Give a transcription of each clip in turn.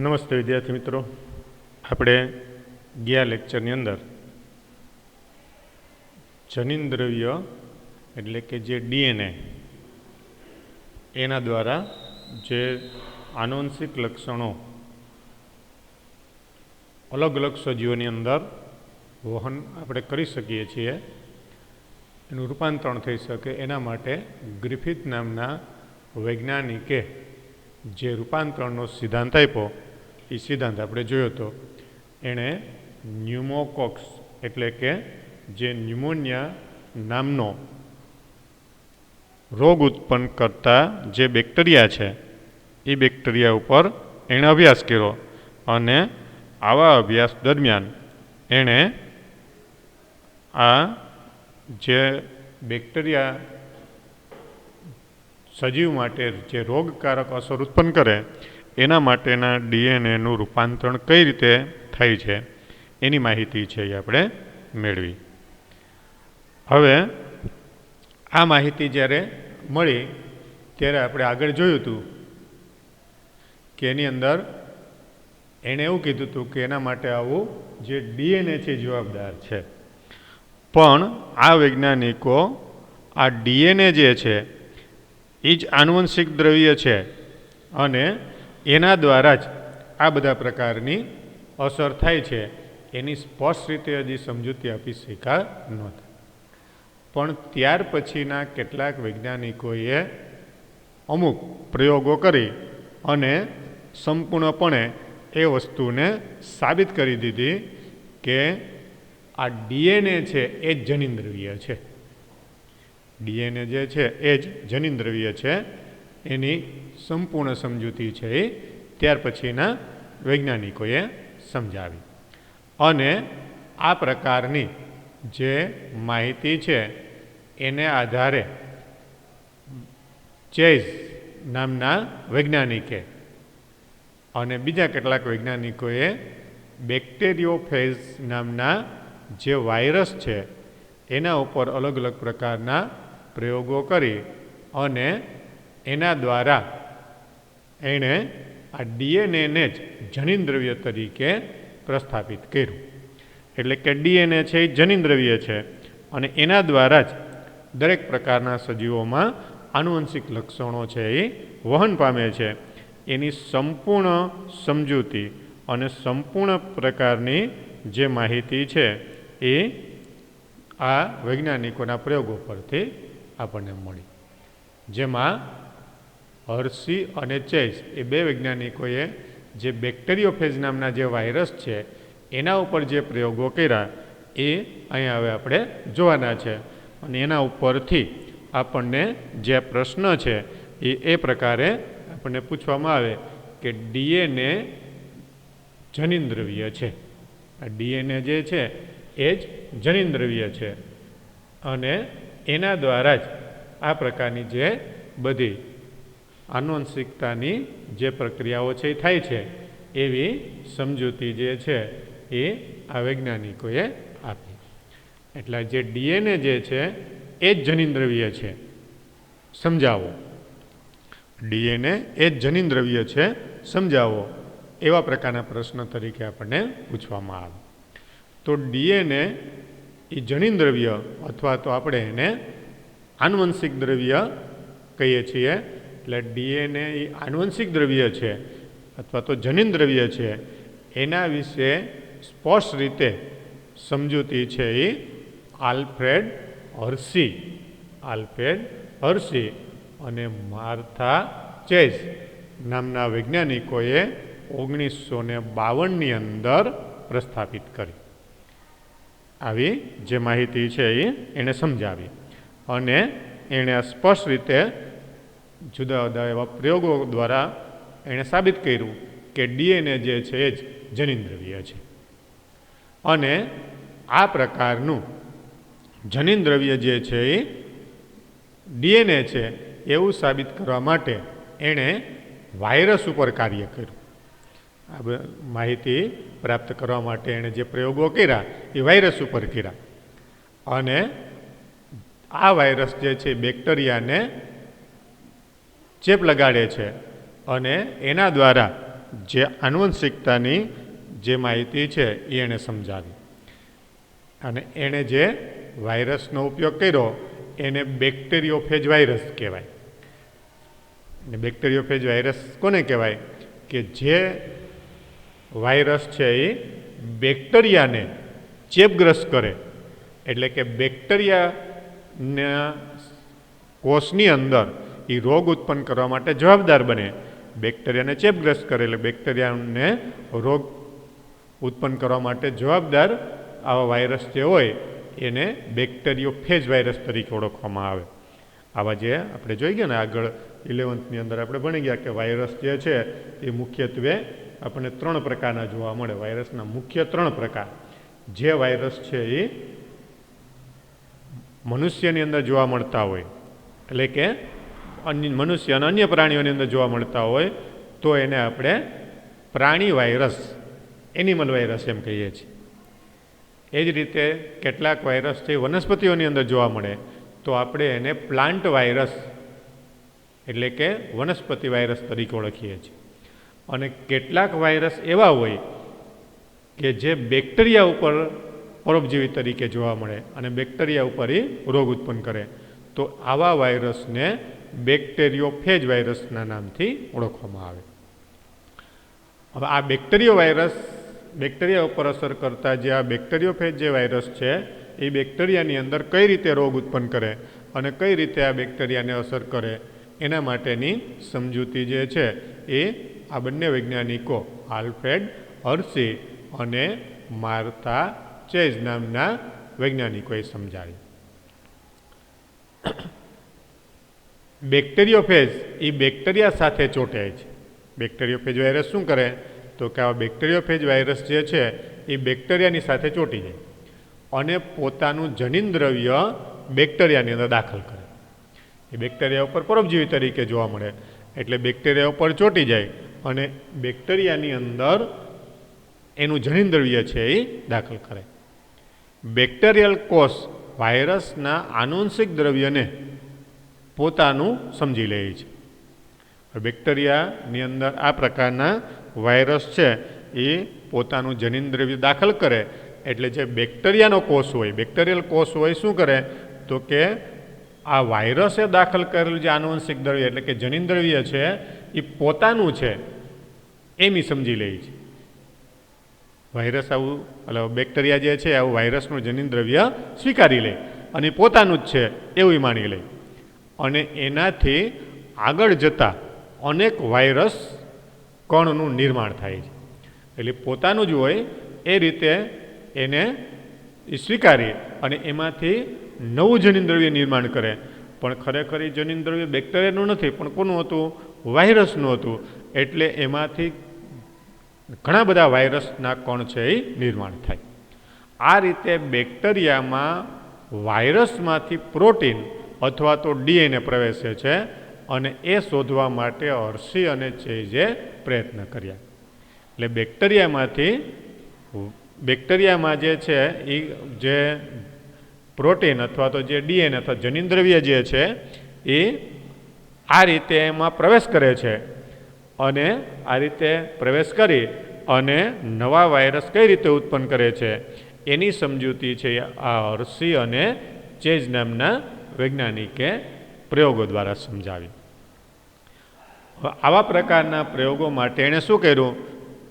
નમસ્તે વિદ્યાર્થી મિત્રો, આપણે ગયા લેક્ચરની અંદર જનીન દ્રવ્ય એટલે કે જે ડીએનએ એના દ્વારા જે આનુવંશિક લક્ષણો અલગ અલગ સજીવોની અંદર વહન આપણે કરી શકીએ છીએ, એનું રૂપાંતરણ થઈ શકે એના માટે ગ્રિફિથ નામના વૈજ્ઞાનિકે જે રૂપાંતરણનો સિદ્ધાંત આપ્યો એ સિદ્ધાંત આપણે જોયો હતો. એણે ન્યુમોકોક્સ એટલે કે જે ન્યુમોનિયા નામનો રોગ ઉત્પન્ન કરતા જે બેક્ટેરિયા છે એ બેક્ટેરિયા ઉપર એણે અભ્યાસ કર્યો અને આવા અભ્યાસ દરમિયાન એણે આ જે બેક્ટેરિયા સજીવ માટે જે રોગકારક અસર ઉત્પન્ન કરે એના માટેના ડીએનએનું રૂપાંતરણ કઈ રીતે થાય છે એની માહિતી છે એ આપણે મેળવી. હવે આ માહિતી જ્યારે મળી ત્યારે આપણે આગળ જોયું હતું કે એની અંદર એણે એવું કીધું હતું કે એના માટે આવું જે ડીએનએ છે જવાબદાર છે, પણ આ વૈજ્ઞાનિકો આ ડીએનએ જે છે એ જ આનુવંશિક દ્રવ્ય છે અને એના દ્વારા જ આ બધા પ્રકારની અસર થાય છે એની સ્પષ્ટ રીતે હજી સમજૂતી આપી શક્યા નહોતા. પણ ત્યાર પછીના કેટલાક વૈજ્ઞાનિકોએ અમુક પ્રયોગો કરી અને સંપૂર્ણપણે એ વસ્તુને સાબિત કરી દીધી કે આ ડીએનએ છે એ જ જનીન દ્રવ્ય છે. ડીએનએ જે છે એ જ જનીન દ્રવ્ય છે એની સંપૂર્ણ સમજૂતી છે એ ત્યાર પછીના વૈજ્ઞાનિકોએ સમજાવી. અને આ પ્રકારની જે માહિતી છે એને આધારે ચેઝ નામના વૈજ્ઞાનિકે અને બીજા કેટલાક વૈજ્ઞાનિકોએ બેક્ટેરિયોફેજ નામના જે વાયરસ છે એના ઉપર અલગ અલગ પ્રકારના પ્રયોગો કરી અને એના દ્વારા એણે આ ડીએનએને જ જનીન દ્રવ્ય તરીકે પ્રસ્થાપિત કર્યું. એટલે કે ડીએનએ છે એ જનીન દ્રવ્ય છે અને એના દ્વારા જ દરેક પ્રકારના સજીવોમાં આનુવંશિક લક્ષણો છે એ વહન પામે છે. એની સંપૂર્ણ સમજૂતી અને સંપૂર્ણ પ્રકારની જે માહિતી છે એ આ વૈજ્ઞાનિકોના પ્રયોગો પરથી આપણને મળી. જેમાં હર્શી અને ચેઝ એ બે વૈજ્ઞાનિકોએ જે બેક્ટેરિયોફેજ નામના જે વાયરસ છે એના ઉપર જે પ્રયોગો કર્યા એ અહીંયા હવે આપણે જોવાના છે. અને એના ઉપરથી આપણને જે પ્રશ્ન છે એ પ્રકારે આપણને પૂછવામાં આવે કે ડીએનએ જનીન દ્રવ્ય છે. આ ડીએનએ જે છે એ જ જનીન દ્રવ્ય છે અને એના દ્વારા જ આ પ્રકારની જે બધી આનુવંશિકતાની જે પ્રક્રિયાઓ છે એ થાય છે એવી સમજૂતી જે છે એ આ વૈજ્ઞાનિકોએ આપી. એટલે જે ડીએનએ જે છે એ જ જનીન દ્રવ્ય છે, સમજાવો. ડીએનએ એ જ જનીન દ્રવ્ય છે, સમજાવો, એવા પ્રકારના પ્રશ્ન તરીકે આપણને પૂછવામાં આવે. તો ડીએનએ એ જનીન દ્રવ્ય અથવા તો આપણે એને આનુવંશિક દ્રવ્ય કહીએ છીએ. એટલે ડીએનએ એ આનુવંશિક દ્રવ્ય છે અથવા તો જનીન દ્રવ્ય છે એના વિશે સ્પષ્ટ રીતે સમજૂતી છે એ આલ્ફ્રેડ હર્શી અને માર્થા ચેઝ નામના વૈજ્ઞાનિકોએ 1952ની અંદર પ્રસ્થાપિત કરી. આવી જે માહિતી છે એ એણે સમજાવી અને એણે સ્પષ્ટ રીતે જુદા જુદા એવા પ્રયોગો દ્વારા એણે સાબિત કર્યું કે ડીએનએ જે છે એ જ જનીન દ્રવ્ય છે. અને આ પ્રકારનું જનીન દ્રવ્ય જે છે એ ડીએનએ છે એવું સાબિત કરવા માટે એણે વાયરસ ઉપર કાર્ય કર્યું. આ માહિતી પ્રાપ્ત કરવા માટે એણે જે પ્રયોગો કર્યા એ વાયરસ ઉપર કર્યા અને આ વાયરસ જે છે બેક્ટેરિયાને ચેપ લગાડે છે અને એના દ્વારા જે આનુવંશિકતાની જે માહિતી છે એ એણે સમજાવી. અને એણે જે વાયરસનો ઉપયોગ કર્યો એને બેક્ટેરિયોફેજ વાયરસ કહેવાય. અને બેક્ટેરિયોફેજ વાયરસ કોને કહેવાય? કે જે વાયરસ છે એ બેક્ટેરિયાને ચેપગ્રસ્ત કરે, એટલે કે બેક્ટેરિયાના કોષની અંદર એ રોગ ઉત્પન્ન કરવા માટે જવાબદાર બને. બેક્ટેરિયાને ચેપગ્રસ્ત કરે એટલે બેક્ટેરિયાને રોગ ઉત્પન્ન કરવા માટે જવાબદાર આવા વાયરસ જે હોય એને બેક્ટેરિયોફેજ વાયરસ તરીકે ઓળખવામાં આવે. આવા જે આપણે જોઈ ગયા ને આગળ 11th અંદર આપણે ભણી ગયા કે વાયરસ જે છે એ મુખ્યત્વે આપણને 3 પ્રકારના જોવા મળે. વાયરસના મુખ્ય 3 પ્રકાર. જે વાયરસ છે એ મનુષ્યની અંદર જોવા મળતા હોય, એટલે કે મનુષ્ય અને અન્ય પ્રાણીઓની અંદર જોવા મળતા હોય તો એને આપણે પ્રાણી વાયરસ, એનિમલ વાયરસ એમ કહીએ છીએ. એ જ રીતે કેટલાક વાયરસ છે વનસ્પતિઓની અંદર જોવા મળે તો આપણે એને પ્લાન્ટ વાયરસ એટલે કે વનસ્પતિ વાયરસ તરીકે ઓળખીએ છીએ. અને કેટલાક વાયરસ એવા હોય કે જે બેક્ટેરિયા ઉપર પરોપજીવી તરીકે જોવા મળે અને બેક્ટેરિયા ઉપર એ રોગ ઉત્પન્ન કરે, તો આવા વાયરસને બેક્ટેરિયોફેજ વાયરસના નામથી ઓળખવામાં આવે. હવે આ બેક્ટેરિયા ઉપર અસર કરતા જે આ બેક્ટેરિયોફેજ જે વાયરસ છે એ બેક્ટેરિયાની અંદર કઈ રીતે રોગ ઉત્પન્ન કરે અને કઈ રીતે આ બેક્ટેરિયાને અસર કરે એના માટેની સમજૂતી જે છે એ આ બંને વૈજ્ઞાનિકો આલ્ફ્રેડ હર્શી અને માર્થા ચેઝ નામના વૈજ્ઞાનિકોએ સમજાવી. બેક્ટેરિયોફેજ એ બેક્ટેરિયા સાથે ચોંટે છે. બેક્ટેરિયોફેજ વાયરસ શું કરે તો કે આ બેક્ટેરિયોફેજ વાયરસ જે છે એ બેક્ટેરિયાની સાથે ચોંટી જાય અને પોતાનું જનીન દ્રવ્ય બેક્ટેરિયાની અંદર દાખલ કરે. એ બેક્ટેરિયા ઉપર પરોપજીવી તરીકે જોવા મળે એટલે બેક્ટેરિયા ઉપર ચોંટી જાય અને બેક્ટેરિયાની અંદર એનું જનીન દ્રવ્ય છે એ દાખલ કરે. બેક્ટેરિયલ કોષ વાયરસના આનુવંશિક દ્રવ્યને પોતાનું સમજી લે છે. બેક્ટેરિયાની અંદર આ પ્રકારના વાયરસ છે એ પોતાનું જનીન દ્રવ્ય દાખલ કરે એટલે જે બેક્ટેરિયાનો કોષ હોય, બેક્ટેરિયલ કોષ હોય શું કરે તો કે આ વાયરસે દાખલ કરેલું જે આનુવંશિક દ્રવ્ય એટલે કે જનીન દ્રવ્ય છે એ પોતાનું છે એમ સમજી લે છે. વાયરસ આવું એટલે બેક્ટેરિયા જે છે આવું વાયરસનું જનીન દ્રવ્ય સ્વીકારી લે અને પોતાનું જ છે એવું માની લે અને એનાથી આગળ જતા અનેક વાયરસ કણનું નિર્માણ થાય છે. એટલે પોતાનું જ હોય એ રીતે એને સ્વીકારી અને એમાંથી નવું જનીન દ્રવ્ય નિર્માણ કરે. પણ ખરેખર એ જનીન દ્રવ્ય બેક્ટેરિયાનું નથી પણ કોનું હતું? વાયરસનું હતું. એટલે એમાંથી ઘણા બધા વાયરસના કણ છે એ નિર્માણ થાય. આ રીતે બેક્ટેરિયામાં વાયરસમાંથી પ્રોટીન અથવા તો ડીએનએ પ્રવેશે છે અને એ શોધવા માટે હર્શી અને ચેઝે પ્રયત્ન કર્યા. એટલે બેક્ટેરિયામાં જે છે એ જે પ્રોટીન અથવા તો જે ડીએનએ અથવા જનીન દ્રવ્ય જે છે એ આ રીતે એમાં પ્રવેશ કરે છે અને આ રીતે પ્રવેશ કરી અને નવા વાયરસ કઈ રીતે ઉત્પન્ન કરે છે એની સમજૂતી છે આ હર્શી અને ચેઝ નામના વૈજ્ઞાનિકે પ્રયોગો દ્વારા સમજાવી. આવા પ્રકારના પ્રયોગો માટે એણે શું કર્યું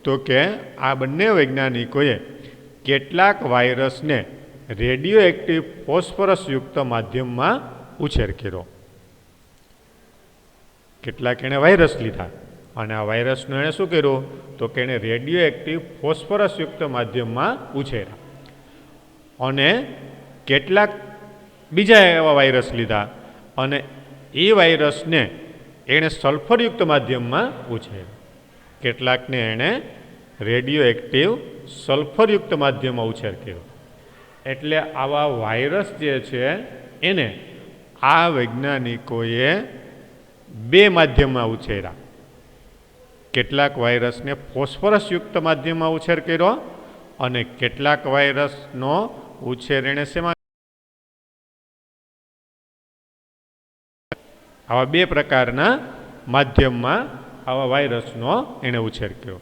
તો કે આ બંને વૈજ્ઞાનિકોએ કેટલાક વાયરસને રેડિયો એક્ટિવ ફોસ્ફરસયુક્ત માધ્યમમાં ઉછેર કર્યો. કેટલાક એણે વાયરસ લીધા અને આ વાયરસનું એણે શું કર્યું તો કે એણે રેડિયો એક્ટિવ ફોસ્ફરસયુક્ત માધ્યમમાં ઉછેર્યા અને કેટલાક બીજા એવા વાયરસ લીધા અને એ વાયરસને એણે સલ્ફરયુક્ત માધ્યમમાં ઉછેર્યા. કેટલાકને એણે રેડિયો એક્ટિવ સલ્ફરયુક્ત માધ્યમમાં ઉછેર કર્યો. એટલે આવા વાયરસ જે છે એને આ વૈજ્ઞાનિકોએ 2 માધ્યમમાં ઉછેર્યા. કેટલાક વાયરસને ફોસ્ફરસયુક્ત માધ્યમમાં ઉછેર કર્યો અને કેટલાક વાયરસનો ઉછેર એણે શેમાં આવા 2 પ્રકારના માધ્યમમાં આવા વાયરસનો એણે ઉછેર કર્યો.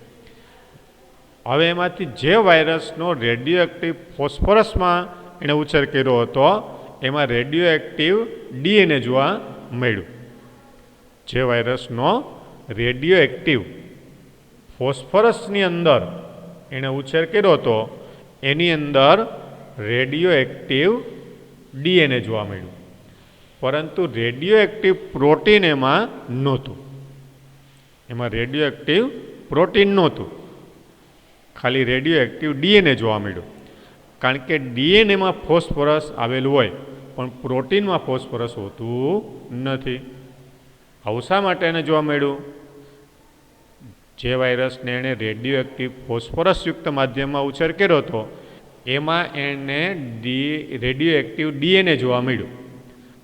હવે એમાંથી જે વાયરસનો રેડિયો એક્ટિવ ફોસ્ફરસમાં એણે ઉછેર કર્યો હતો એમાં રેડિયો એક્ટિવ ડીએનએ જોવા મળ્યું. જે વાયરસનો રેડિયો એક્ટિવ ફોસ્ફરસની અંદર એણે ઉછેર કર્યો હતો એની અંદર રેડિયો એક્ટિવ ડીએનએ જોવા મળ્યું, પરંતુ રેડિયો એક્ટિવ પ્રોટીન એમાં નહોતું. એમાં રેડિયો એક્ટિવ પ્રોટીન નહોતું, ખાલી રેડિયો એક્ટિવ ડીએનએ જોવા મળ્યું. કારણ કે ડીએનએમાં ફોસ્ફરસ આવેલું હોય પણ પ્રોટીનમાં ફોસ્ફરસ હોતું નથી. આવું શા માટે એને જોવા મળ્યું? જે વાયરસને એણે રેડિયો એક્ટિવ ફોસ્ફરસયુક્ત માધ્યમમાં ઉછેર કર્યો હતો એમાં એને રેડિયો એક્ટિવ ડીએનએ જોવા મળ્યું,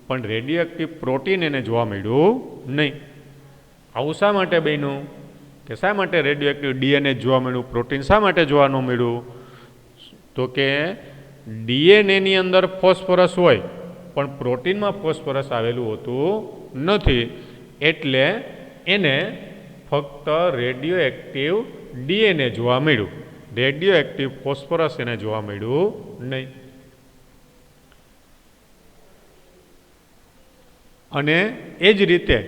પણ રેડિયો એક્ટિવ પ્રોટીન એને જોવા મળ્યું નહીં. આવું શા માટે બન્યું? કે શા માટે રેડિયો એક્ટિવ ડીએનએ જોવા મળ્યું, પ્રોટીન શા માટે જોવા ન મળ્યું? તો કે ડીએનએની અંદર ફોસ્ફરસ હોય પણ પ્રોટીનમાં ફોસ્ફરસ આવેલું હોતું નથી, એટલે એને ફક્ત રેડિયો એક્ટિવ ડીએનએ જોવા મળ્યું, રેડિયો એક્ટિવ ફોસ્ફરસ એને જોવા મળ્યું નહીં. અને એ જ રીતે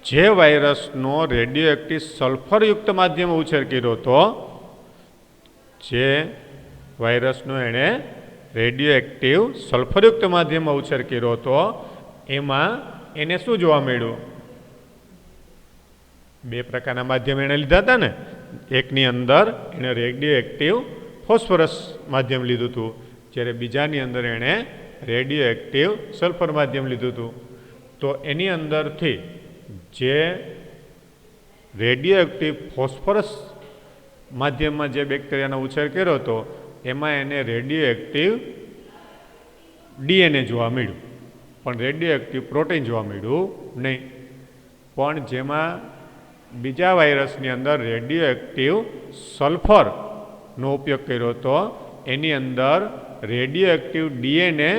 જે વાયરસનો રેડિયો એક્ટિવ સલ્ફરયુક્ત માધ્યમમાં ઉછેર કર્યો હતો, જે વાયરસનો એણે રેડિયો એક્ટિવ સલ્ફરયુક્ત માધ્યમમાં ઉછેર કર્યો હતો એમાં એને શું જોવા મળ્યું? બે પ્રકારના માધ્યમ એણે લીધા હતા ને. એકની અંદર એણે રેડિયો એક્ટિવ ફોસ્ફરસ માધ્યમ લીધું હતું, જ્યારે બીજાની અંદર એણે રેડિયો એક્ટિવ સલ્ફર માધ્યમ લીધું હતું. તો એની અંદરથી જે રેડિયો એક્ટિવ ફોસ્ફરસ માધ્યમમાં જે બેક્ટેરિયાનો ઉછેર કર્યો હતો એમાં એને રેડિયો એક્ટિવ ડીએનએ જોવા મળ્યું, પણ રેડિયો એક્ટિવ પ્રોટીન જોવા મળ્યું નહીં. પણ જેમાં બીજા વાયરસની અંદર રેડિયો એક્ટિવ સલ્ફરનો ઉપયોગ કર્યો હતો એની અંદર રેડિયો એક્ટિવ ડીએનએ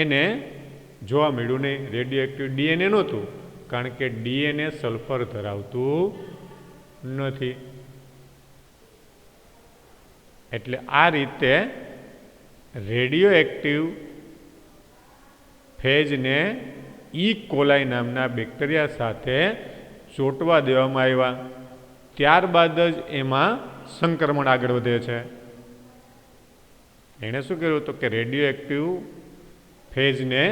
એને જોવા મળ્યું નહીં. રેડિયો એક્ટિવ ડીએનએ નહોતું, કારણ કે ડીએનએ સલ્ફર ધરાવતું નથી. એટલે આ રીતે રેડિયો એક્ટિવ ફેજને ઈ કોલાઈ નામના બેક્ટેરિયા સાથે ચોંટવા દેવામાં આવ્યા, ત્યારબાદ જ એમાં સંક્રમણ આગળ વધે છે. એણે શું કર્યું હતું કે રેડિયો એક્ટિવ ફેજને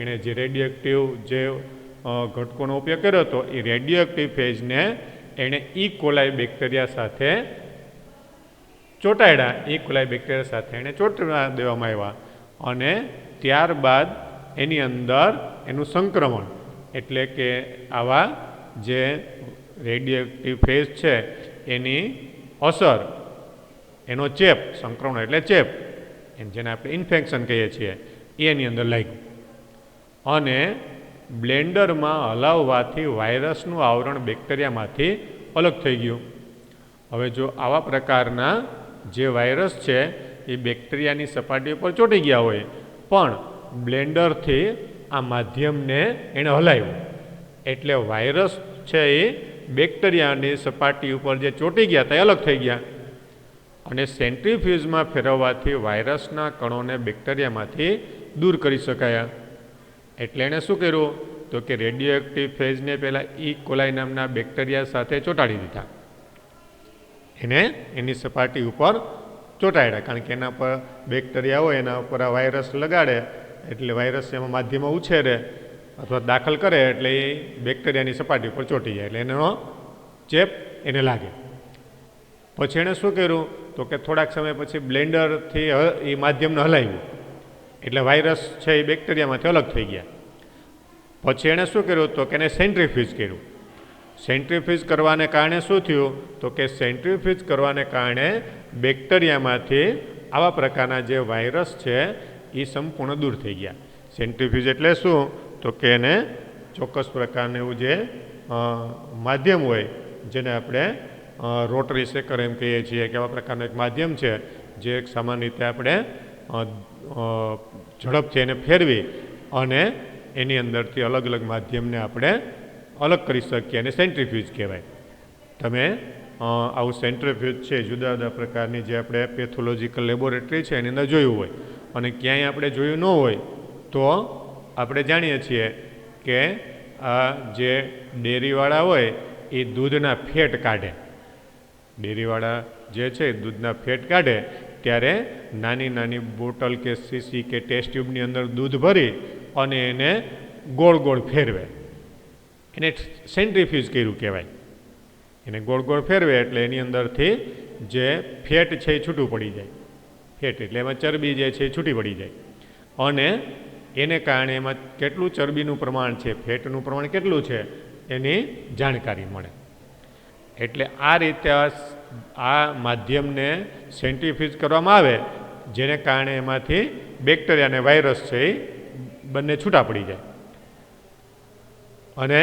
એણે જે રેડિયો એક્ટિવ જે ઘટકોનો ઉપયોગ કર્યો હતો એ રેડિયો એક્ટિવ ફેજને એણે ઈ કોલાઈ બેક્ટેરિયા સાથે ચોંટાડ્યા. ઈ કોલાઈ બેક્ટેરિયા સાથે એણે ચોંટવા દેવામાં આવ્યા અને ત્યારબાદ એની અંદર એનું સંક્રમણ, એટલે કે આવા જે રેડિયો એક્ટિવ ફેજ છે એની અસર, એનો ચેપ, સંક્રમણ એટલે ચેપ, જેને આપણે ઇન્ફેક્શન કહીએ છીએ, એની અંદર લાગ્યું અને બ્લેન્ડરમાં હલાવવાથી વાયરસનું આવરણ બેક્ટેરિયામાંથી અલગ થઈ ગયું. હવે જો આવા પ્રકારના જે વાયરસ છે એ બેક્ટેરિયાની સપાટી ઉપર ચોંટી ગયા હોય પણ બ્લેન્ડરથી આ માધ્યમને એણે હલાવ્યું, એટલે વાયરસ છે એ બેક્ટેરિયાની સપાટી ઉપર જે ચોંટી ગયા હતા એ અલગ થઈ ગયા અને સેન્ટ્રીફ્યુઝમાં ફેરવવાથી વાયરસના કણોને બેક્ટેરિયામાંથી દૂર કરી શકાયા. એટલે એણે શું કર્યું તો કે રેડિયો એક્ટિવ ફેજને પહેલાં ઈ કોલાઈ નામના બેક્ટેરિયા સાથે ચોંટાડી દીધા, એને એની સપાટી ઉપર ચોંટાડ્યા, કારણ કે એના પર બેક્ટેરિયા હોય એના ઉપર આ વાયરસ લગાડે એટલે વાયરસ એમાં માધ્યમમાં ઉછેરે અથવા દાખલ કરે એટલે એ બેક્ટેરિયાની સપાટી ઉપર ચોંટી જાય, એટલે એનો ચેપ એને લાગે. પછી એણે શું કર્યું તો કે થોડાક સમય પછી બ્લેન્ડરથી એ માધ્યમને હલાવ્યું એટલે વાયરસ છે એ બેક્ટેરિયામાંથી અલગ થઈ ગયા. પછી એણે શું કર્યું તો કે એને સેન્ટ્રીફ્યુજ કર્યું. સેન્ટ્રીફ્યુજ કરવાને કારણે શું થયું તો કે સેન્ટ્રીફ્યુજ કરવાને કારણે બેક્ટેરિયામાંથી આવા પ્રકારના જે વાયરસ છે એ સંપૂર્ણ દૂર થઈ ગયા. સેન્ટ્રીફ્યુજ એટલે શું તો કે એને ચોક્કસ પ્રકારનું એવું જે માધ્યમ હોય જેને આપણે રોટરી શેકર એમ કહીએ છીએ કે આવા પ્રકારનું એક માધ્યમ છે જે સામાન્ય રીતે આપણે ઝડપથી એને ફેરવી અને એની અંદરથી અલગ અલગ માધ્યમને આપણે અલગ કરી શકીએ અને સેન્ટ્રીફ્યુજ કહેવાય. તમે આવું સેન્ટ્રીફ્યુજ છે જુદા જુદા પ્રકારની જે આપણે પેથોલોજીકલ લેબોરેટરી છે એની અંદર જોયું હોય અને ક્યાંય આપણે જોયું ન હોય તો આપણે જાણીએ છીએ કે આ જે ડેરીવાળા હોય એ દૂધના ફેટ કાઢે. ડેરીવાળા જે છે દૂધના ફેટ કાઢે ત્યારે નાની નાની બોટલ કે સીસી કે ટેસ્ટ ટ્યુબની અંદર દૂધ ભરી અને એને ગોળ ગોળ ફેરવે. એને સેન્ટ્રીફ્યુજ કર્યું કહેવાય. એને ગોળ ગોળ ફેરવે એટલે એની અંદરથી જે ફેટ છે એ છૂટું પડી જાય. ફેટ એટલે એમાં ચરબી જે છે એ છૂટી પડી જાય અને એને કારણે એમાં કેટલું ચરબીનું પ્રમાણ છે, ફેટનું પ્રમાણ કેટલું છે એની જાણકારી મળે. એટલે આ રીતે આ માધ્યમને સેન્ટ્રીફ્યુજ કરવામાં આવે જેને કારણે એમાંથી બેક્ટેરિયા અને વાયરસ છે એ બંને છૂટા પડી જાય. અને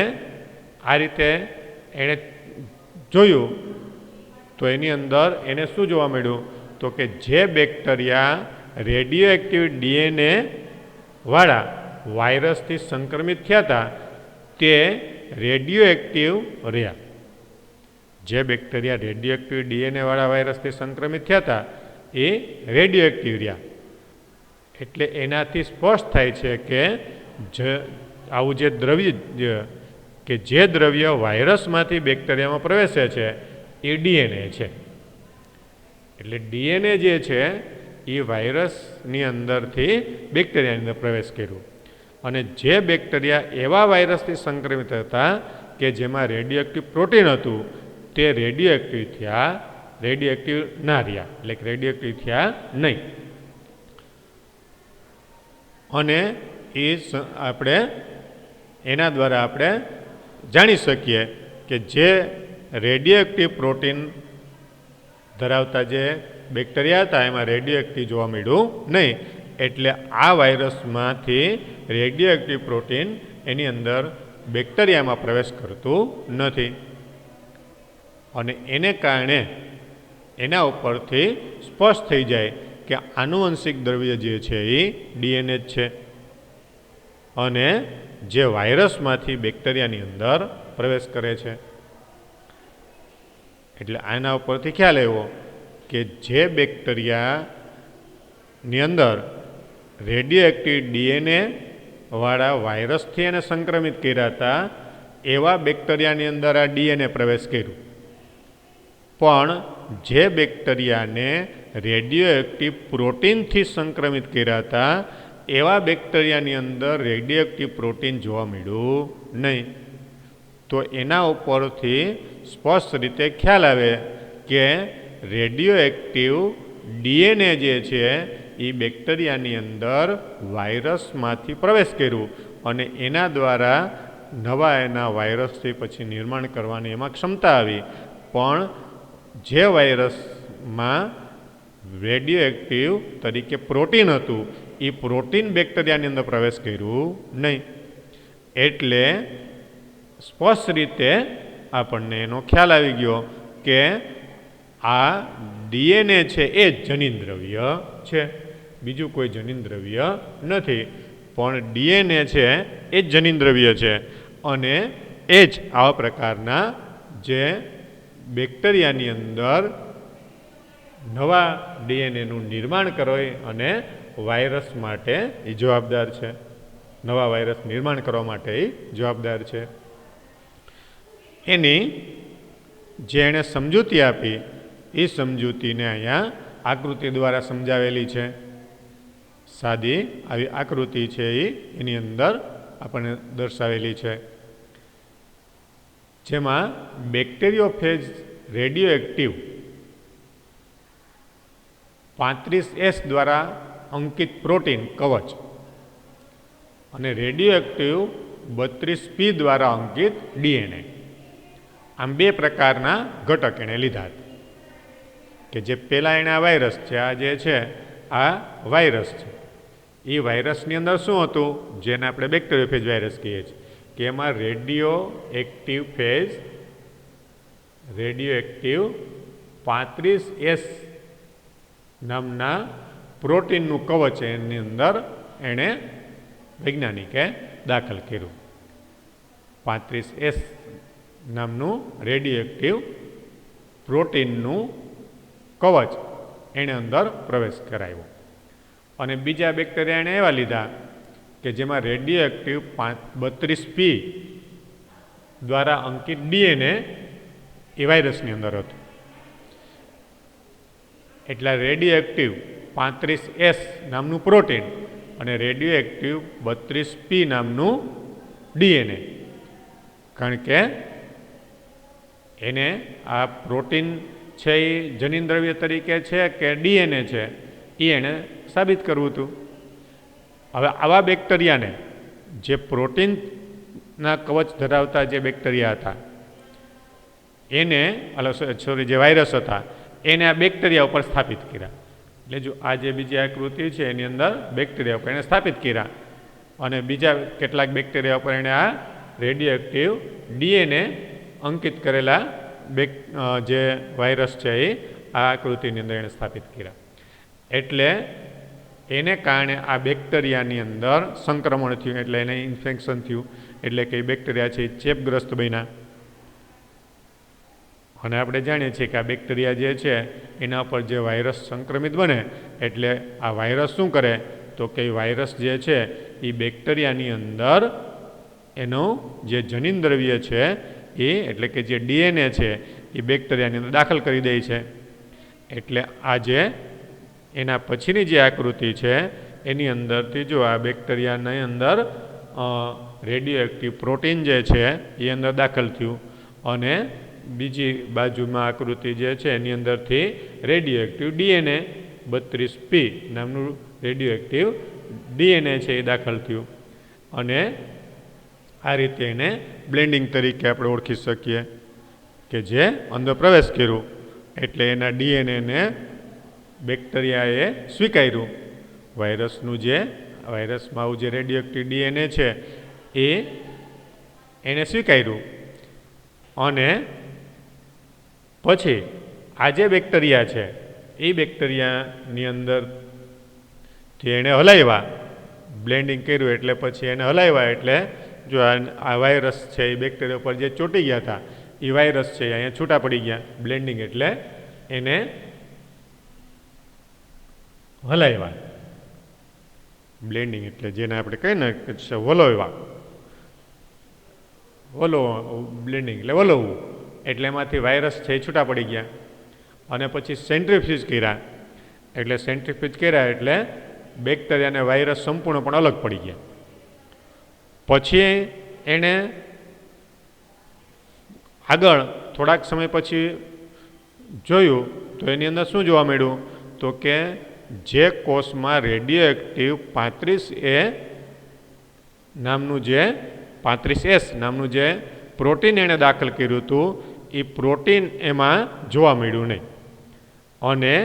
આ રીતે એણે જોયું તો એની અંદર એને શું જોવા મળ્યું તો કે જે બેક્ટેરિયા રેડિયો એક્ટિવ ડીએનએ વાળા વાયરસથી સંક્રમિત થયા હતા તે રેડિયો એક્ટિવ રહ્યા. જે બેક્ટેરિયા રેડિયો એક્ટિવ ડીએનએ વાળા વાયરસથી સંક્રમિત થયા હતા એ રેડિયો એક્ટિવ રહ્યા. એટલે એનાથી સ્પષ્ટ થાય છે કે આવું જે દ્રવ્ય કે જે દ્રવ્ય વાયરસમાંથી બેક્ટેરિયામાં પ્રવેશે છે એ ડીએનએ છે. એટલે ડીએનએ જે છે એ વાયરસની અંદરથી બેક્ટેરિયાની અંદર પ્રવેશ કર્યો અને જે બેક્ટેરિયા એવા વાયરસથી સંક્રમિત હતા કે જેમાં રેડિયો એક્ટિવ પ્રોટીન હતું તે રેડિયો એક્ટિવ થયા, રેડિયો એક્ટિવ ના રહ્યા, એટલે કે રેડિયો એક્ટિવ થયા નહીં. અને એ આપણે એના દ્વારા આપણે જાણી શકીએ કે જે રેડિયો એક્ટિવ પ્રોટીન ધરાવતા જે બેક્ટેરિયા હતા એમાં રેડિયો એક્ટિવ જોવા મળ્યું નહીં. એટલે આ વાયરસમાંથી રેડિયો એક્ટિવ પ્રોટીન એની અંદર બેક્ટેરિયામાં પ્રવેશ કરતું નથી અને એને કારણે એના ઉપરથી સ્પષ્ટ થઈ જાય કે આનુવંશિક દ્રવ્ય જે છે એ ડીએનએ જ છે અને જે વાયરસમાંથી બેક્ટેરિયાની અંદર પ્રવેશ કરે છે. એટલે આના ઉપરથી ખ્યાલ આવ્યો કે જે બેક્ટેરિયાની અંદર રેડિયો એક્ટિવ ડીએનએ વાળા વાયરસથી એને સંક્રમિત કર્યા હતા એવા બેક્ટેરિયાની અંદર આ ડીએનએ પ્રવેશ કર્યું. પણ જે બેક્ટેરિયાને રેડિયો એક્ટિવ પ્રોટીનથી સંક્રમિત કર્યા હતા એવા બેક્ટેરિયાની અંદર રેડિયો એક્ટિવ પ્રોટીન જોવા મળ્યું નહીં. તો એના ઉપરથી સ્પષ્ટ રીતે ખ્યાલ આવે કે રેડિયો એક્ટિવ ડીએનએ જે છે એ બેક્ટેરિયાની અંદર વાયરસમાંથી પ્રવેશ કર્યું અને એના દ્વારા નવા એના વાયરસથી પછી નિર્માણ કરવાની એમાં ક્ષમતા આવી. પણ જે વાયરસમાં રેડિયો એક્ટિવ તરીકે પ્રોટીન હતું એ પ્રોટીન બેક્ટેરિયાની અંદર પ્રવેશ કર્યું નહીં. એટલે સ્પષ્ટ રીતે આપણને એનો ખ્યાલ આવી ગયો કે આ ડીએનએ છે એ જ જનીન દ્રવ્ય છે, બીજું કોઈ જનીન દ્રવ્ય નથી. પણ ડીએનએ છે એ જ જનીન દ્રવ્ય છે અને એ જ આવા પ્રકારના જે બેક્ટેરિયાની અંદર નવા ડીએનએનું નિર્માણ કરે અને વાયરસ માટે એ જવાબદાર છે, નવા વાયરસ નિર્માણ કરવા માટે એ જવાબદાર છે. એની જે એણે સમજૂતી આપી એ સમજૂતીને અહીંયા આકૃતિ દ્વારા સમજાવેલી છે. સાદી આવી આકૃતિ છે એ એની અંદર આપણને દર્શાવેલી છે જેમાં બેક્ટેરિયોફેજ રેડિયો એક્ટિવ 35S દ્વારા અંકિત પ્રોટીન કવચ અને રેડિયો એક્ટિવ 32P દ્વારા અંકિત ડીએનએ, આમ બે પ્રકારના ઘટક એણે લીધા કે જે પહેલાં એણે આ વાયરસ છે, આ જે છે આ વાયરસ છે. એ વાયરસની અંદર શું હતું જેને આપણે બેક્ટેરિયોફેજ વાયરસ કહીએ છીએ કે એમાં રેડિયો એક્ટિવ 35S નામના પ્રોટીનનું કવચ એની અંદર એણે વૈજ્ઞાનિકે દાખલ કર્યું. 35S નામનું રેડિયોએક્ટિવ પ્રોટીનનું કવચ એણે અંદર પ્રવેશ કરાવ્યો. અને બીજા બેક્ટેરિયા એણે એવા લીધા કે જેમાં રેડિયોએક્ટિવ 32P દ્વારા અંકિત DNA એ વાયરસની અંદર હતું. એટલે રેડિયોએક્ટિવ 35S નામનું પ્રોટીન અને રેડિયોએક્ટિવ 32P નામનું DNA. કારણ કે એને આ પ્રોટીન છે એ જનીનદ્રવ્ય તરીકે છે કે DNA છે એ એણે સાબિત કરવું હતું. હવે આવા બેક્ટેરિયાને જે પ્રોટીનના કવચ ધરાવતા જે બેક્ટેરિયા હતા એને જે વાયરસ હતા એને આ બેક્ટેરિયા ઉપર સ્થાપિત કર્યા. એટલે જો આ જે બીજી આકૃતિ છે એની અંદર બેક્ટેરિયા ઉપર એને સ્થાપિત કર્યા અને બીજા કેટલાક બેક્ટેરિયા ઉપર એણે આ રેડિયોએક્ટિવ DNA અંકિત કરેલા જે વાયરસ છે એ આ આકૃતિની અંદર એણે સ્થાપિત કર્યા. એટલે એને કારણે આ બેક્ટેરિયાની અંદર સંક્રમણ થયું, એટલે એને ઇન્ફેક્શન થયું, એટલે કે એ બેક્ટેરિયા છે એ ચેપગ્રસ્ત બન્યા. અને આપણે જાણીએ છીએ કે આ બેક્ટેરિયા જે છે એના પર જે વાયરસ સંક્રમિત બને એટલે આ વાયરસ શું કરે તો કે વાયરસ જે છે એ બેક્ટેરિયાની અંદર એનું જે જનીનદ્રવ્ય છે એ એટલે કે જે DNA છે એ બેક્ટેરિયાની અંદર દાખલ કરી દે છે. એટલે આ જે એના પછીની જે આકૃતિ છે એની અંદરથી જો આ બેક્ટેરિયાની અંદર રેડિયોએક્ટિવ પ્રોટીન જે છે એ અંદર દાખલ થયું અને બીજી બાજુમાં આકૃતિ જે છે એની અંદરથી રેડિયોએક્ટિવ DNA 32P નામનું રેડિયોએક્ટિવ DNA છે એ દાખલ થયું. અને આ રીતે એને બ્લેન્ડિંગ તરીકે આપણે ઓળખી શકીએ કે જે અંદર પ્રવેશ કર્યું એટલે એના DNAને બેક્ટેરિયાએ સ્વીકાર્યું. વાયરસનું જે વાયરસમાં આવું જે રેડિયોએક્ટિવ DNA છે એ એને સ્વીકાર્યું અને પછી આ જે બેક્ટેરિયા છે એ બેક્ટેરિયાની અંદરથી એણે હલાવ્યા, બ્લેન્ડિંગ કર્યું એટલે પછી એને હલાવ્યા એટલે જો આ વાયરસ છે એ બેક્ટેરિયા ઉપર જે ચોંટી ગયા હતા એ વાયરસ છે અહીંયા છૂટા પડી ગયા. બ્લેન્ડિંગ એટલે એને હલાવ્યા. બ્લેન્ડિંગ એટલે જેને આપણે કહીએ ને વલોવ્યા, બ્લેન્ડિંગ એટલે વલોવવું. એટલે એમાંથી વાયરસ છે એ છૂટા પડી ગયા અને પછી સેન્ટ્રીફ્યુજ કર્યા. એટલે સેન્ટ્રીફ્યુજ કર્યા એટલે બેક્ટેરિયા અને વાયરસ સંપૂર્ણપણે અલગ પડી ગયા. પછી એણે આગળ થોડાક સમય પછી જોયું તો એની અંદર શું જોવા મળ્યું તો કે જે કોષમાં રેડિયોએક્ટિવ 35A નામનું જે 35S નામનું જે પ્રોટીન એણે દાખલ કર્યું હતું એ પ્રોટીન એમાં જોવા મળ્યું નહીં અને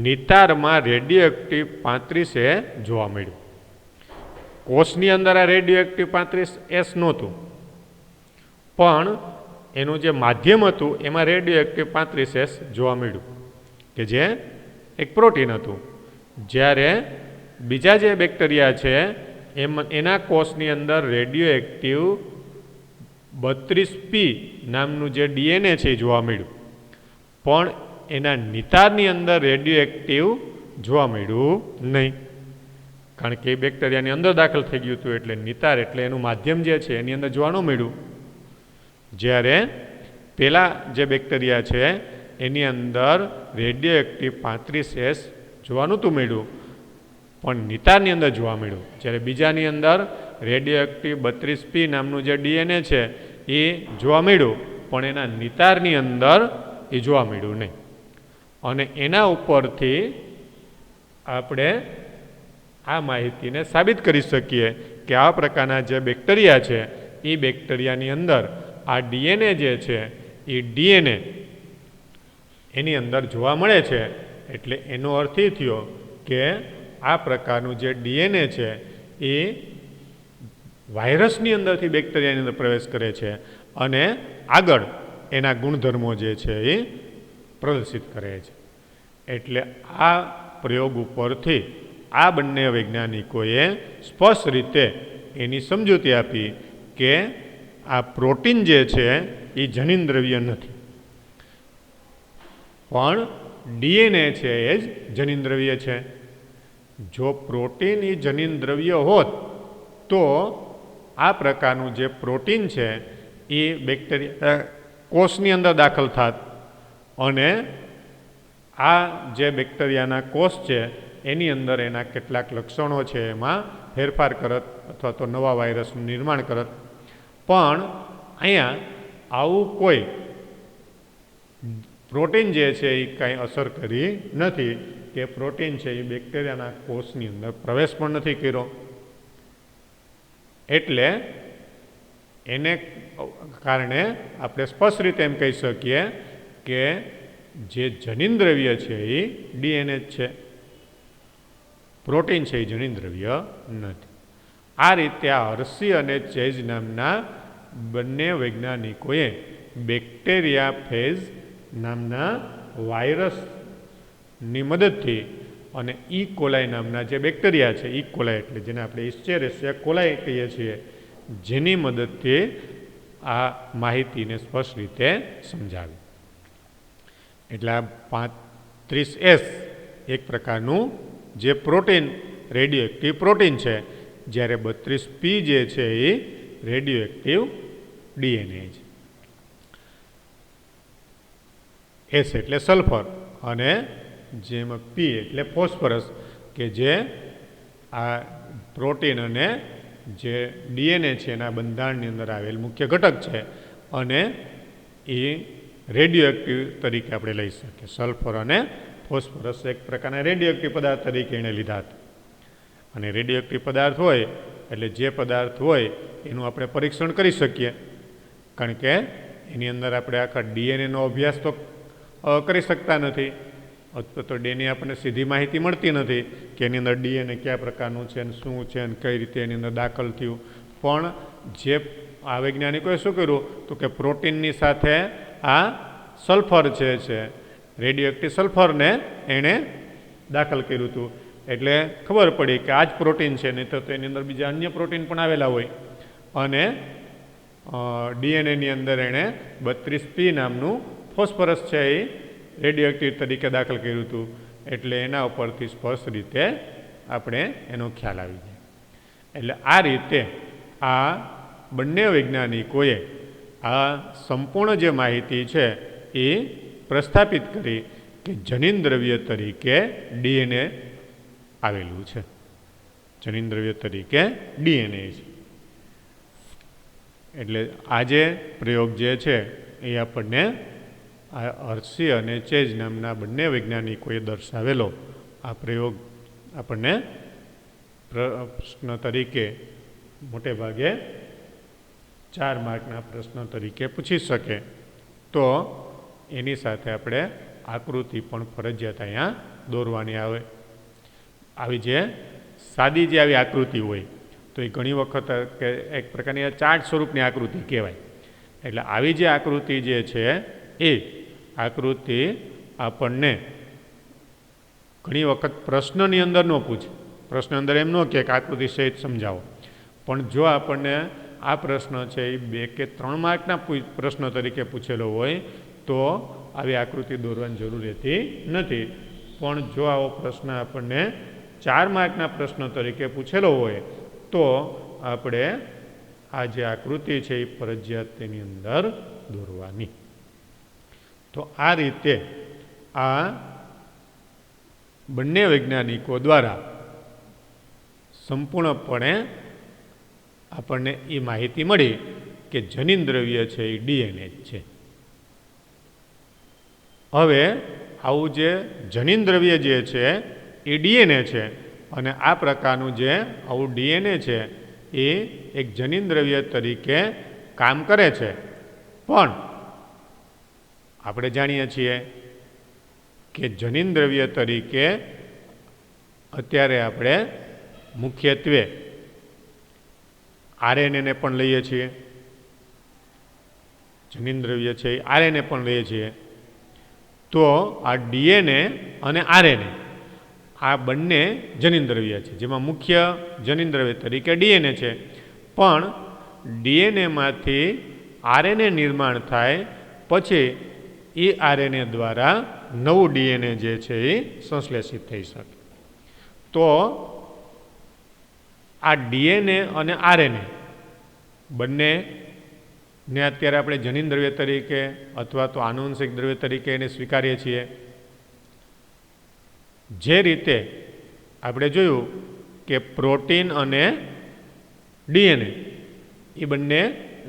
નિતારમાં રેડિયોએક્ટિવ 35A જોવા મળ્યું. કોષની અંદર આ રેડિયોએક્ટિવ 35S નહોતું પણ એનું જે માધ્યમ હતું એમાં રેડિયોએક્ટિવ 35S જોવા મળ્યું કે જે એક પ્રોટીન હતું. જ્યારે બીજા જે બેક્ટેરિયા છે એના કોષની અંદર રેડિયોએક્ટિવ 32P નામનું જે DNA છે એ જોવા મળ્યું પણ એના નિતારની અંદર રેડિયોએક્ટિવ જોવા મળ્યું નહીં. કારણ કે એ બેક્ટેરિયાની અંદર દાખલ થઈ ગયું હતું એટલે નિતાર એટલે એનું માધ્યમ જે છે એની અંદર જોવા ન મળ્યું. જ્યારે પેલા જે બેક્ટેરિયા છે એની અંદર રેડિયોએક્ટિવ 35S જોવા નહોતું મળ્યું પણ નિતારની અંદર જોવા મળ્યું. જ્યારે બીજાની અંદર રેડિયોએક્ટિવ 32P નામનું જે DNA છે એ જોવા મળ્યું પણ એના નિતારની અંદર એ જોવા મળ્યું નહીં. અને એના ઉપરથી આપણે આ માહિતીને સાબિત કરી શકીએ કે આ પ્રકારના જે બેક્ટેરિયા છે એ બેક્ટેરિયાની અંદર આ DNA જે છે એ DNA એની અંદર જોવા મળે છે. એટલે એનો અર્થ એ થયો કે આ પ્રકારનું જે DNA છે એ વાયરસની અંદરથી બેક્ટેરિયાની અંદર પ્રવેશ કરે છે અને આગળ એના ગુણધર્મો જે છે એ પ્રદર્શિત કરે છે. એટલે આ પ્રયોગ ઉપરથી આ બંને વૈજ્ઞાનિકોએ સ્પષ્ટ રીતે એની સમજૂતી આપી કે આ પ્રોટીન જે છે એ જનીનદ્રવ્ય નથી, પણ ડીએનએ છે એ જ જનીનદ્રવ્ય છે. જો પ્રોટીન એ જનીનદ્રવ્ય હોત તો આ પ્રકારનું જે પ્રોટીન છે એ બેક્ટેરિયા કોષની અંદર દાખલ થાત અને આ જે બેક્ટેરિયાના કોષ છે એની અંદર એના કેટલાક લક્ષણો છે એમાં ફેરફાર કરત અથવા તો નવા વાયરસનું નિર્માણ કરત. પણ અહીંયા આવું કોઈ પ્રોટીન જે છે એ કાંઈ અસર કરી નથી કે પ્રોટીન છે એ બેક્ટેરિયાના કોષની અંદર પ્રવેશ પણ નથી કર્યો. એટલે એને કારણે આપણે સ્પષ્ટ રીતે એમ કહી શકીએ કે જે જનીનદ્રવ્ય છે એ ડીએનએ જ છે, પ્રોટીન છે એ જનીનદ્રવ્ય નથી. આ રીતે આ હર્શી અને ચેઝ નામના બંને વૈજ્ઞાનિકોએ બેક્ટેરિયા ફેજ નામના વાયરસની મદદથી અને ઈ કોલાઈ નામના જે બેક્ટેરિયા છે, ઈ કોલાઈ એટલે જેને આપણે ઇસ્ચેરેસિયા કોલાઈ કહીએ છીએ, જેની મદદથી આ માહિતીને સ્પષ્ટ રીતે સમજાવી. એટલે આ 35S એક પ્રકારનું જે પ્રોટીન રેડિયો એક્ટિવ પ્રોટીન છે, જ્યારે 32P જે છે એ રેડિયો એક્ટિવ ડીએનએ છે. એસ એટલે સલ્ફર અને જેમાં પી એટલે ફોસ્ફરસ, કે જે આ પ્રોટીન અને જે ડીએનએ છે એના બંધારણની અંદર આવેલ મુખ્ય ઘટક છે અને એ રેડિયો એક્ટિવ તરીકે આપણે લઈ શકીએ. સલ્ફર અને ફોસ્ફરસ એક પ્રકારના રેડિયો એક્ટિવ પદાર્થ તરીકે એણે લીધા હતા. અને રેડિયો એક્ટિવ પદાર્થ હોય એટલે જે પદાર્થ હોય એનું આપણે પરીક્ષણ કરી શકીએ, કારણ કે એની અંદર આપણે આખા ડીએનએનો અભ્યાસ તો કરી શકતા નથી, અથવા તો ડીએનએ આપણને સીધી માહિતી મળતી નથી કે એની અંદર ડીએનએ કયા પ્રકારનું છે અને શું છે અને કઈ રીતે એની અંદર દાખલ થયું. પણ જે આ વૈજ્ઞાનિકોએ શું કર્યું તો કે પ્રોટીનની સાથે આ સલ્ફર છે રેડિયો એક્ટિવ સલ્ફરને એણે દાખલ કર્યું હતું. એટલે ખબર પડી કે આ જ પ્રોટીન છે, નહીં તો એની અંદર બીજા અન્ય પ્રોટીન પણ આવેલા હોય. અને ડીએનએની અંદર એણે 32P નામનું ફોસ્ફરસ છે એ રેડિયો એક્ટિવ તરીકે દાખલ કર્યું હતું. એટલે એના ઉપરથી સ્પષ્ટ રીતે આપણે એનો ખ્યાલ આવી જાય. એટલે આ રીતે આ બંને વૈજ્ઞાનિકોએ આ સંપૂર્ણ જે માહિતી છે એ પ્રસ્થાપિત કરી કે જનીનદ્રવ્ય તરીકે ડીએનએ આવેલું છે, જનીનદ્રવ્ય તરીકે ડીએનએ છે. એટલે આ જે પ્રયોગ જે છે એ આપણને આ હર્શી અને ચેઝ નામના બંને વૈજ્ઞાનિકોએ દર્શાવેલો આ પ્રયોગ આપણને પ્રશ્ન તરીકે મોટે ભાગે 4 માર્કના પ્રશ્ન તરીકે પૂછી શકે. તો એની સાથે આપણે આકૃતિ પણ ફરજિયાત અહીંયા દોરવાની આવે. આવી જે સાદી જે આવી આકૃતિ હોય તો એ ઘણી વખત કે એક પ્રકારની ચાર્ટ સ્વરૂપની આકૃતિ કહેવાય. એટલે આવી જે આકૃતિ જે છે એ આકૃતિ આપણને ઘણી વખત પ્રશ્નની અંદર ન પૂછે. પ્રશ્ન અંદર એમ ન કહે કે આકૃતિ સહિત સમજાવો, પણ જો આપણને આ પ્રશ્ન છે એ 2 કે 3 માર્કના પ્રશ્ન તરીકે પૂછેલો હોય તો આવી આકૃતિ દોરવાની જરૂર રહેતી નથી. પણ જો આવો પ્રશ્ન આપણને 4 માર્કના પ્રશ્ન તરીકે પૂછેલો હોય તો આપણે આ જે આકૃતિ છે એ ફરજિયાત તેની અંદર દોરવાની. તો આ રીતે આ બંને વૈજ્ઞાનિકો દ્વારા સંપૂર્ણપણે આપણને એ માહિતી મળી કે જનીનદ્રવ્ય છે એ ડીએનએ જ છે. હવે આવું જે જનીનદ્રવ્ય જે છે એ ડીએનએ છે અને આ પ્રકારનું જે આવું ડીએનએ છે એ એક જનીનદ્રવ્ય તરીકે કામ કરે છે. પણ આપણે જાણીએ છીએ કે જનીનદ્રવ્ય તરીકે અત્યારે આપણે મુખ્યત્વે આરએનએને પણ લઈએ છીએ, જનીનદ્રવ્ય છે એ આરએનએ પણ લઈએ છીએ. તો આ ડીએનએ અને આરએનએ આ બંને જનીનદ્રવ્ય છે, જેમાં મુખ્ય જનીનદ્રવ્ય તરીકે ડીએનએ છે પણ ડીએનએમાંથી આરએનએ નિર્માણ થાય પછી એ આરએનએ દ્વારા નવું ડીએનએ જે છે એ સંશ્લેષિત થઈ શકે. તો આ ડીએનએ અને આરએનએ બંનેને અત્યારે આપણે જનીન દ્રવ્ય તરીકે અથવા તો આનુવંશિક દ્રવ્ય તરીકે એને સ્વીકારીએ છીએ. જે રીતે આપણે જોયું કે પ્રોટીન અને ડીએનએ એ બંને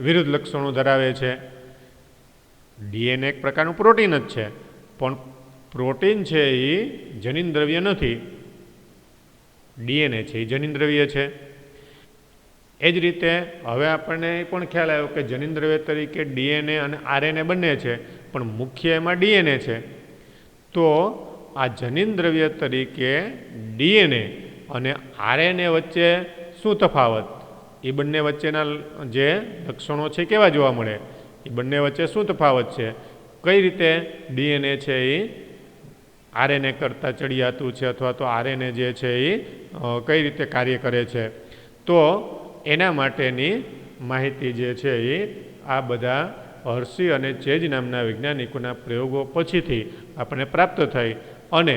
વિરુદ્ધ લક્ષણો ધરાવે છે. ડીએનએ એક પ્રકારનું પ્રોટીન જ છે, પણ પ્રોટીન છે એ જનીન દ્રવ્ય નથી, ડીએનએ છે એ જનીન દ્રવ્ય છે. એ જ રીતે હવે આપણને એ પણ ખ્યાલ આવ્યો કે જનીન દ્રવ્ય તરીકે ડીએનએ અને આરએનએ બંને છે, પણ મુખ્ય એમાં ડીએનએ છે. તો આ જનીન દ્રવ્ય તરીકે ડીએનએ અને આરએનએ વચ્ચે શું તફાવત, એ બંને વચ્ચેના જે લક્ષણો છે કેવા જોવા મળે, એ બંને વચ્ચે શું તફાવત છે, કઈ રીતે ડીએનએ છે એ આરએનએ કરતાં ચડિયાતું છે અથવા તો આરએનએ જે છે એ કઈ રીતે કાર્ય કરે છે. તો એના માટેની માહિતી જે છે એ આ બધા હર્ષી અને ચેજ નામના વૈજ્ઞાનિકોના પ્રયોગો પછીથી આપણને પ્રાપ્ત થઈ અને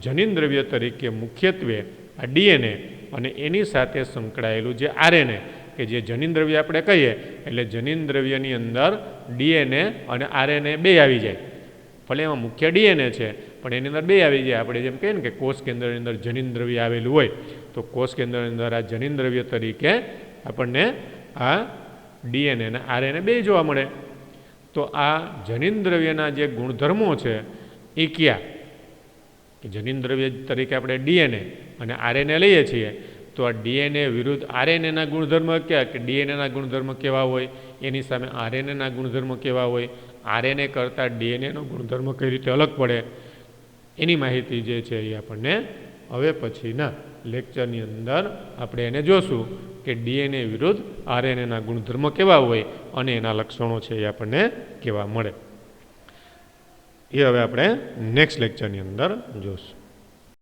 જનીન દ્રવ્ય તરીકે મુખ્યત્વે આ ડીએનએ અને એની સાથે સંકળાયેલું જે આરએનએ કે જે જનીન દ્રવ્ય આપણે કહીએ એટલે જનીન દ્રવ્યની અંદર ડીએનએ અને આરએનએ બે આવી જાય. ભલે એમાં મુખ્ય ડીએનએ છે પણ એની અંદર બે આવી જાય. આપણે જેમ કહીએ ને કે કોષ કેન્દ્રની અંદર જનીન દ્રવ્ય આવેલું હોય તો કોષ કેન્દ્રની અંદર આ જનીન દ્રવ્ય તરીકે આપણને આ ડીએનએ અને આરએનએ બે જોવા મળે. તો આ જનીન દ્રવ્યના જે ગુણધર્મો છે એ કયા કે જનીન દ્રવ્ય તરીકે આપણે ડીએનએ અને આરએનએ લઈએ છીએ તો આ ડીએનએ વિરુદ્ધ આરએનએના ગુણધર્મ કયા કે ડીએનએના ગુણધર્મ કેવા હોય, એની સામે આરએનએના ગુણધર્મ કેવા હોય, આરએનએ કરતાં ડીએનએનો ગુણધર્મ કઈ રીતે અલગ પડે, એની માહિતી જે છે એ આપણને હવે પછીના લેક્ચરની અંદર આપણે એને જોશું કે ડીએનએ વિરુદ્ધ આરએનએના ગુણધર્મ કેવા હોય અને એના લક્ષણો છે એ આપણને કેવા મળે. એ હવે આપણે નેક્સ્ટ લેક્ચરની અંદર જોશું.